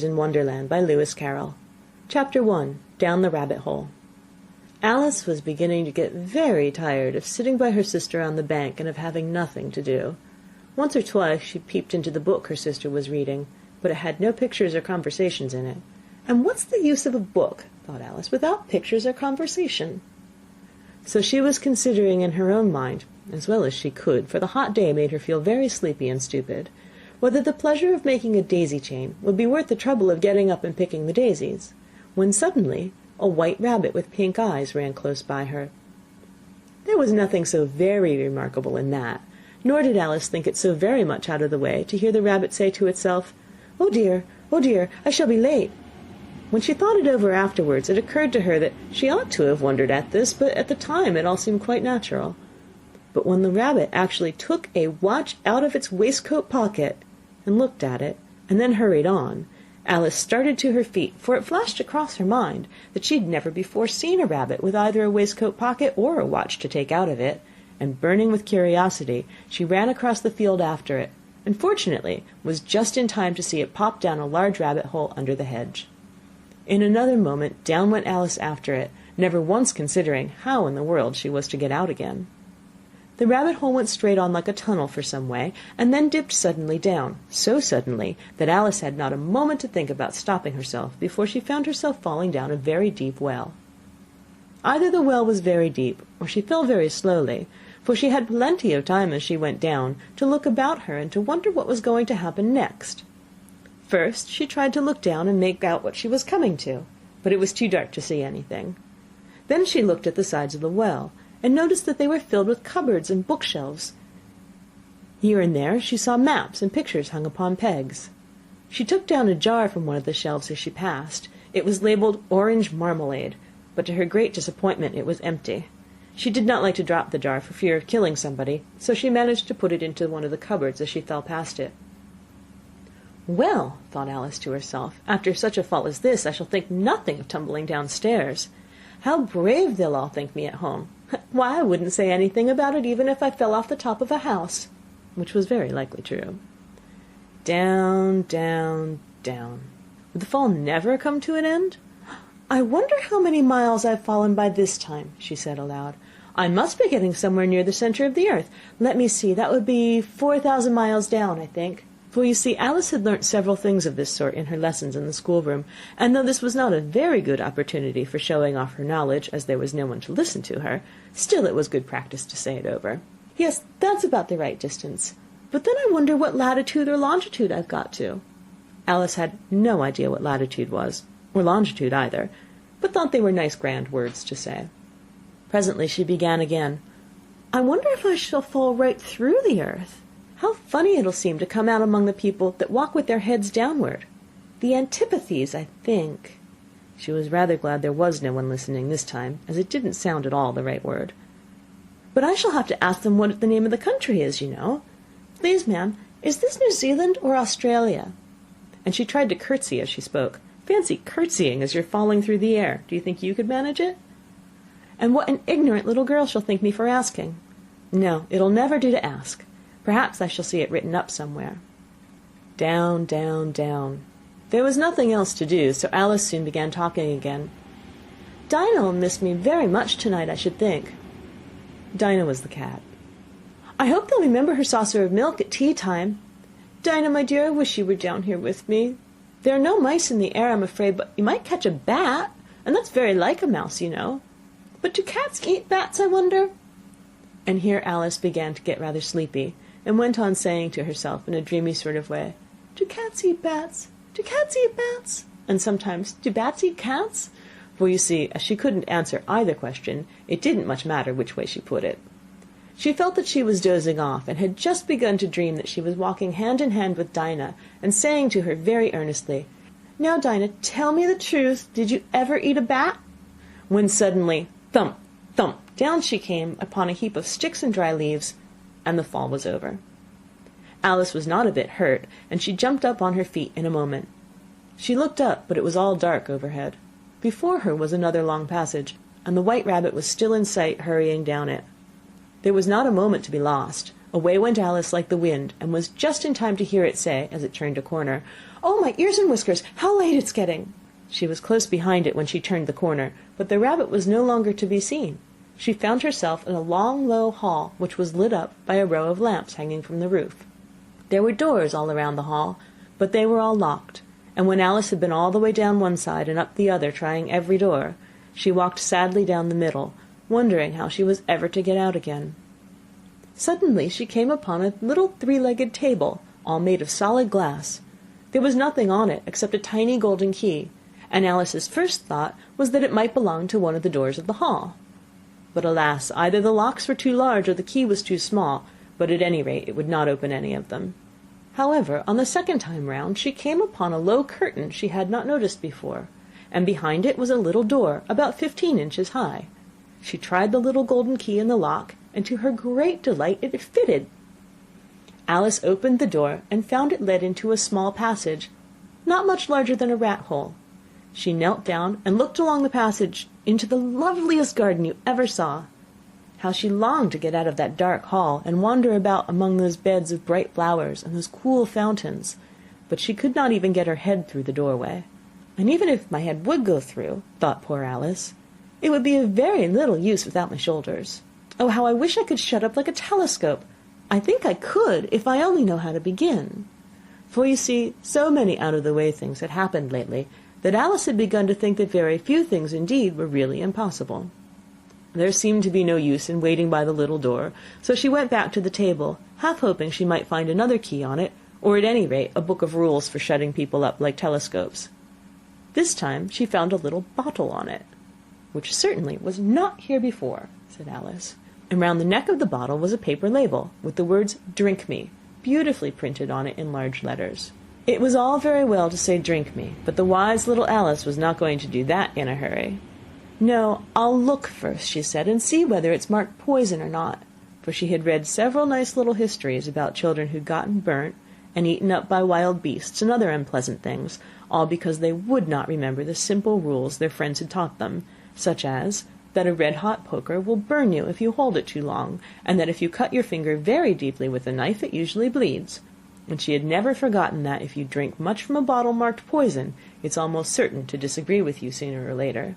in Wonderland by Lewis Carroll. Chapter 1. Down the Rabbit Hole. Alice was beginning to get very tired of sitting by her sister on the bank and of having nothing to do. Once or twice she peeped into the book her sister was reading, but it had no pictures or conversations in it. And what's the use of a book, thought Alice, without pictures or conversation? So she was considering in her own mind, as well as she could, for the hot day made her feel very sleepy and stupid, whether the pleasure of making a daisy chain would be worth the trouble of getting up and picking the daisies, when suddenly a white rabbit with pink eyes ran close by her. There was nothing so very remarkable in that, nor did Alice think it so very much out of the way to hear the rabbit say to itself, oh dear, I shall be late." When she thought it over afterwards, it occurred to her that she ought to have wondered at this, but at the time it all seemed quite natural. But when the rabbit actually took a watch out of its waistcoat pocket and looked at it, and then hurried on, Alice started to her feet, for it flashed across her mind that she had never before seen a rabbit with either a waistcoat pocket or a watch to take out of it, and burning with curiosity, she ran across the field after it, and fortunately was just in time to see it pop down a large rabbit hole under the hedge. In another moment down went Alice after it, never once considering how in the world she was to get out again. The rabbit hole went straight on like a tunnel for some way, and then dipped suddenly down, so suddenly that Alice had not a moment to think about stopping herself before she found herself falling down a very deep well. Either the well was very deep, or she fell very slowly, for she had plenty of time as she went down to look about her and to wonder what was going to happen next. First she tried to look down and make out what she was coming to, but it was too dark to see anything. Then she looked at the sides of the well, and noticed that they were filled with cupboards and bookshelves. Here and there she saw maps and pictures hung upon pegs. She took down a jar from one of the shelves as she passed. It was labeled orange marmalade, but to her great disappointment it was empty. She did not like to drop the jar for fear of killing somebody, so she managed to put it into one of the cupboards as she fell past it. "Well," thought Alice to herself, "after such a fall as this I shall think nothing of tumbling downstairs. How brave they'll all think me at home! Why, I wouldn't say anything about it even if I fell off the top of a house," which was very likely true. Down, down, down. Would the fall never come to an end? "I wonder how many miles I've fallen by this time," she said aloud. "I must be getting somewhere near the center of the earth. Let me see, that would be 4,000 miles down, I think." For you see, Alice had learnt several things of this sort in her lessons in the schoolroom, and though this was not a very good opportunity for showing off her knowledge, as there was no one to listen to her, still it was good practice to say it over. "Yes, that's about the right distance. But then I wonder what latitude or longitude I've got to." Alice had no idea what latitude was, or longitude either, but thought they were nice grand words to say. Presently she began again. "I wonder if I shall fall right through the earth. How funny it'll seem to come out among the people that walk with their heads downward. The antipathies, I think." She was rather glad there was no one listening this time, as it didn't sound at all the right word. "But I shall have to ask them what the name of the country is, you know. Please, ma'am, is this New Zealand or Australia?" And she tried to curtsy as she spoke. Fancy curtsying as you're falling through the air. Do you think you could manage it? "And what an ignorant little girl she'll think me for asking. No, it'll never do to ask. Perhaps I shall see it written up somewhere." Down, down, down. There was nothing else to do, so Alice soon began talking again. "Dinah'll miss me very much tonight, I should think." Dinah was the cat. "I hope they'll remember her saucer of milk at tea time. Dinah, my dear, I wish you were down here with me. There are no mice in the air, I'm afraid, but you might catch a bat, and that's very like a mouse, you know. But do cats eat bats, I wonder?" And here Alice began to get rather sleepy, and went on saying to herself in a dreamy sort of way, "Do cats eat bats? Do cats eat bats?" And sometimes, "Do bats eat cats?" For you see, as she couldn't answer either question, it didn't much matter which way she put it. She felt that she was dozing off, and had just begun to dream that she was walking hand in hand with Dinah, and saying to her very earnestly, "Now, Dinah, tell me the truth, did you ever eat a bat?" When suddenly, thump, thump, down she came upon a heap of sticks and dry leaves, and the fall was over. Alice was not a bit hurt, and she jumped up on her feet in a moment. She looked up, but it was all dark overhead. Before her was another long passage, and the white rabbit was still in sight, hurrying down it. There was not a moment to be lost. Away went Alice like the wind, and was just in time to hear it say, as it turned a corner, "Oh, my ears and whiskers, how late it's getting!" She was close behind it when she turned the corner, but the rabbit was no longer to be seen. She found herself in a long, low hall, which was lit up by a row of lamps hanging from the roof. There were doors all around the hall, but they were all locked, and when Alice had been all the way down one side and up the other, trying every door, she walked sadly down the middle, wondering how she was ever to get out again. Suddenly she came upon a little three-legged table, all made of solid glass. There was nothing on it except a tiny golden key, and Alice's first thought was that it might belong to one of the doors of the hall. But alas, either the locks were too large or the key was too small, but at any rate it would not open any of them. However, on the second time round she came upon a low curtain she had not noticed before, and behind it was a little door about 15 inches high. She tried the little golden key in the lock, and to her great delight it fitted. Alice opened the door and found it led into a small passage, not much larger than a rat-hole. She knelt down and looked along the passage into the loveliest garden you ever saw. How she longed to get out of that dark hall and wander about among those beds of bright flowers and those cool fountains, but she could not even get her head through the doorway. And even if my head would go through, thought poor Alice, it would be of very little use without my shoulders. Oh, how I wish I could shut up like a telescope! I think I could, if I only know how to begin. For you see, so many out-of-the-way things had happened lately, that Alice had begun to think that very few things indeed were really impossible. There seemed to be no use in waiting by the little door, so she went back to the table, half hoping she might find another key on it, or at any rate a book of rules for shutting people up like telescopes. This time she found a little bottle on it, which certainly was not here before, said Alice, and round the neck of the bottle was a paper label, with the words "Drink me" beautifully printed on it in large letters. It was all very well to say "drink me," but the wise little Alice was not going to do that in a hurry. "No, I'll look first," she said, "and see whether it's marked poison or not," for she had read several nice little histories about children who'd gotten burnt and eaten up by wild beasts and other unpleasant things, all because they would not remember the simple rules their friends had taught them, such as that a red-hot poker will burn you if you hold it too long, and that if you cut your finger very deeply with a knife it usually bleeds. And she had never forgotten that if you drink much from a bottle marked poison, it's almost certain to disagree with you sooner or later.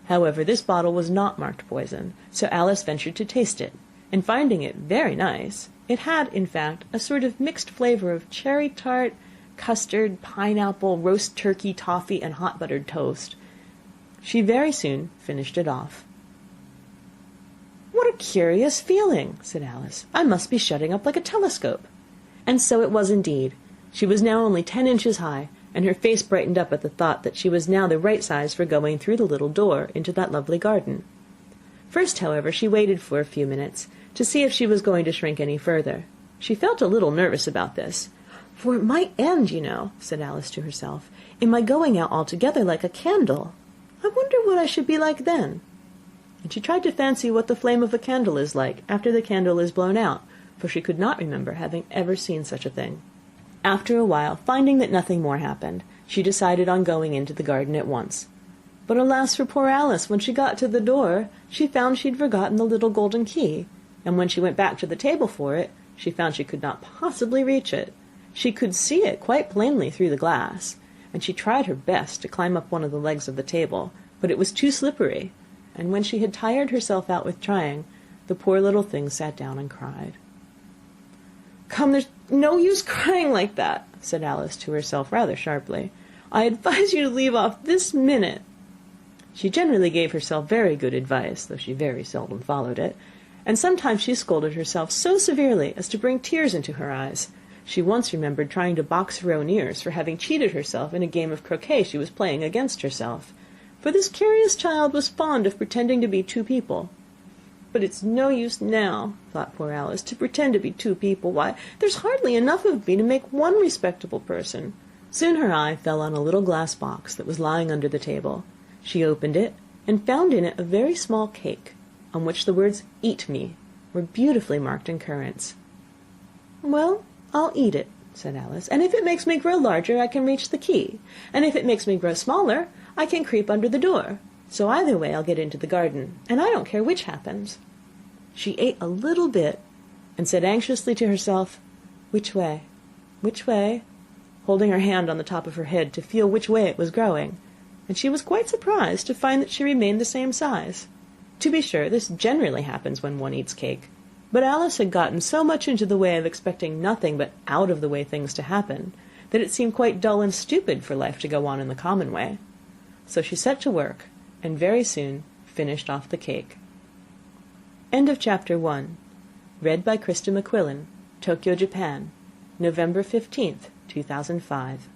However, this bottle was not marked poison, so Alice ventured to taste it, and finding it very nice, it had, in fact, a sort of mixed flavour of cherry tart, custard, pineapple, roast turkey, toffee, and hot buttered toast. She very soon finished it off. "What a curious feeling," said Alice. "I must be shutting up like a telescope." And so it was indeed. She was now only 10 inches high, and her face brightened up at the thought that she was now the right size for going through the little door into that lovely garden. First, however, she waited for a few minutes, to see if she was going to shrink any further. She felt a little nervous about this, "for it might end, you know," said Alice to herself, "in my going out altogether like a candle. I wonder what I should be like then." And she tried to fancy what the flame of a candle is like after the candle is blown out, for she could not remember having ever seen such a thing. After a while, finding that nothing more happened, she decided on going into the garden at once. But alas for poor Alice, when she got to the door, she found she'd forgotten the little golden key, and when she went back to the table for it, she found she could not possibly reach it. She could see it quite plainly through the glass, and she tried her best to climb up one of the legs of the table, but it was too slippery, and when she had tired herself out with trying, the poor little thing sat down and cried. "Come, there's no use crying like that," said Alice to herself rather sharply. "I advise you to leave off this minute." She generally gave herself very good advice, though she very seldom followed it, and sometimes she scolded herself so severely as to bring tears into her eyes. She once remembered trying to box her own ears for having cheated herself in a game of croquet she was playing against herself, for this curious child was fond of pretending to be two people. "But it's no use now," thought poor Alice, "to pretend to be two people. Why, there's hardly enough of me to make one respectable person." Soon her eye fell on a little glass box that was lying under the table. She opened it, and found in it a very small cake, on which the words "Eat me" were beautifully marked in currants. "Well, I'll eat it," said Alice, "and if it makes me grow larger, I can reach the key, and if it makes me grow smaller, I can creep under the door. So either way I'll get into the garden, and I don't care which happens." She ate a little bit, and said anxiously to herself, "Which way? Which way?" holding her hand on the top of her head to feel which way it was growing, and she was quite surprised to find that she remained the same size. To be sure, this generally happens when one eats cake, but Alice had gotten so much into the way of expecting nothing but out of the way things to happen, that it seemed quite dull and stupid for life to go on in the common way. So she set to work, and very soon finished off the cake. End of Chapter 1. Read by Krista McQuillan, Tokyo, Japan, November 15th, 2005.